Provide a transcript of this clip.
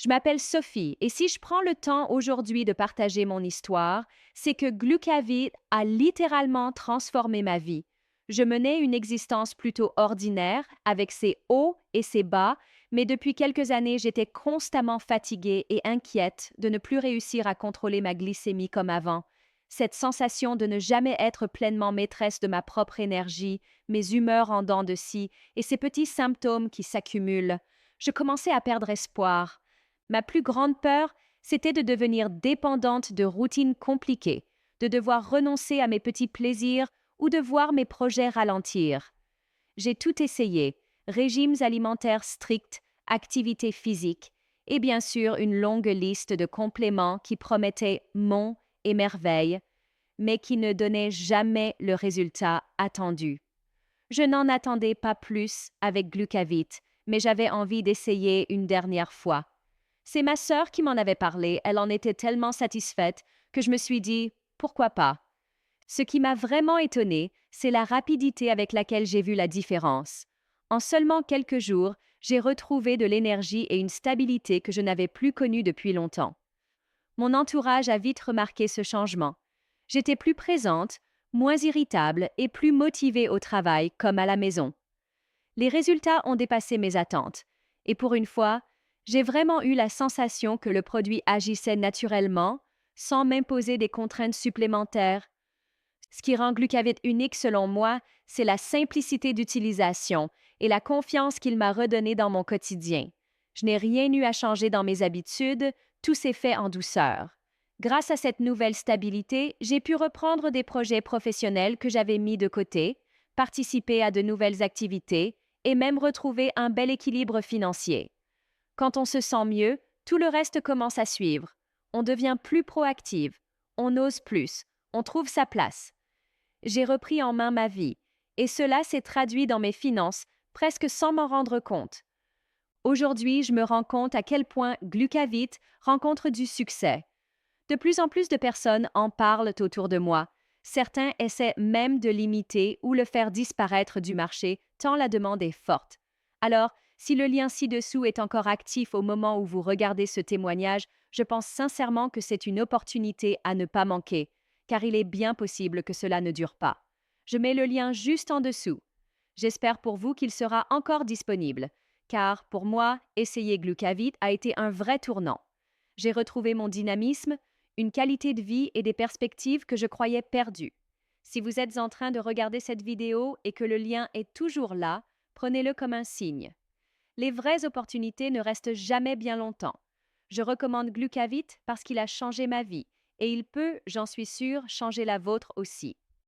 Je m'appelle Sophie et si je prends le temps aujourd'hui de partager mon histoire, c'est que Glucavit a littéralement transformé ma vie. Je menais une existence plutôt ordinaire, avec ses hauts et ses bas, mais depuis quelques années, j'étais constamment fatiguée et inquiète de ne plus réussir à contrôler ma glycémie comme avant. Cette sensation de ne jamais être pleinement maîtresse de ma propre énergie, mes humeurs en dents de scie et ces petits symptômes qui s'accumulent. Je commençais à perdre espoir. Ma plus grande peur, c'était de devenir dépendante de routines compliquées, de devoir renoncer à mes petits plaisirs ou de voir mes projets ralentir. J'ai tout essayé, régimes alimentaires stricts, activités physiques et bien sûr une longue liste de compléments qui promettaient monts et merveilles, mais qui ne donnaient jamais le résultat attendu. Je n'en attendais pas plus avec Glucavit, mais j'avais envie d'essayer une dernière fois. C'est ma sœur qui m'en avait parlé, elle en était tellement satisfaite que je me suis dit pourquoi pas. Ce qui m'a vraiment étonnée, c'est la rapidité avec laquelle j'ai vu la différence. En seulement quelques jours, j'ai retrouvé de l'énergie et une stabilité que je n'avais plus connue depuis longtemps. Mon entourage a vite remarqué ce changement. J'étais plus présente, moins irritable et plus motivée au travail comme à la maison. Les résultats ont dépassé mes attentes. Et pour une fois, j'ai vraiment eu la sensation que le produit agissait naturellement, sans m'imposer des contraintes supplémentaires. Ce qui rend Glucavit unique selon moi, c'est la simplicité d'utilisation et la confiance qu'il m'a redonnée dans mon quotidien. Je n'ai rien eu à changer dans mes habitudes, tout s'est fait en douceur. Grâce à cette nouvelle stabilité, j'ai pu reprendre des projets professionnels que j'avais mis de côté, participer à de nouvelles activités et même retrouver un bel équilibre financier. Quand on se sent mieux, tout le reste commence à suivre. On devient plus proactive, on ose plus, on trouve sa place. J'ai repris en main ma vie, et cela s'est traduit dans mes finances presque sans m'en rendre compte. Aujourd'hui, je me rends compte à quel point Glucavit rencontre du succès. De plus en plus de personnes en parlent autour de moi. Certains essaient même de l'imiter ou le faire disparaître du marché, tant la demande est forte. Alors, si le lien ci-dessous est encore actif au moment où vous regardez ce témoignage, je pense sincèrement que c'est une opportunité à ne pas manquer, car il est bien possible que cela ne dure pas. Je mets le lien juste en dessous. J'espère pour vous qu'il sera encore disponible, car pour moi, essayer Glucavit a été un vrai tournant. J'ai retrouvé mon dynamisme, une qualité de vie et des perspectives que je croyais perdues. Si vous êtes en train de regarder cette vidéo et que le lien est toujours là, prenez-le comme un signe. Les vraies opportunités ne restent jamais bien longtemps. Je recommande Glucavit parce qu'il a changé ma vie et il peut, j'en suis sûre, changer la vôtre aussi.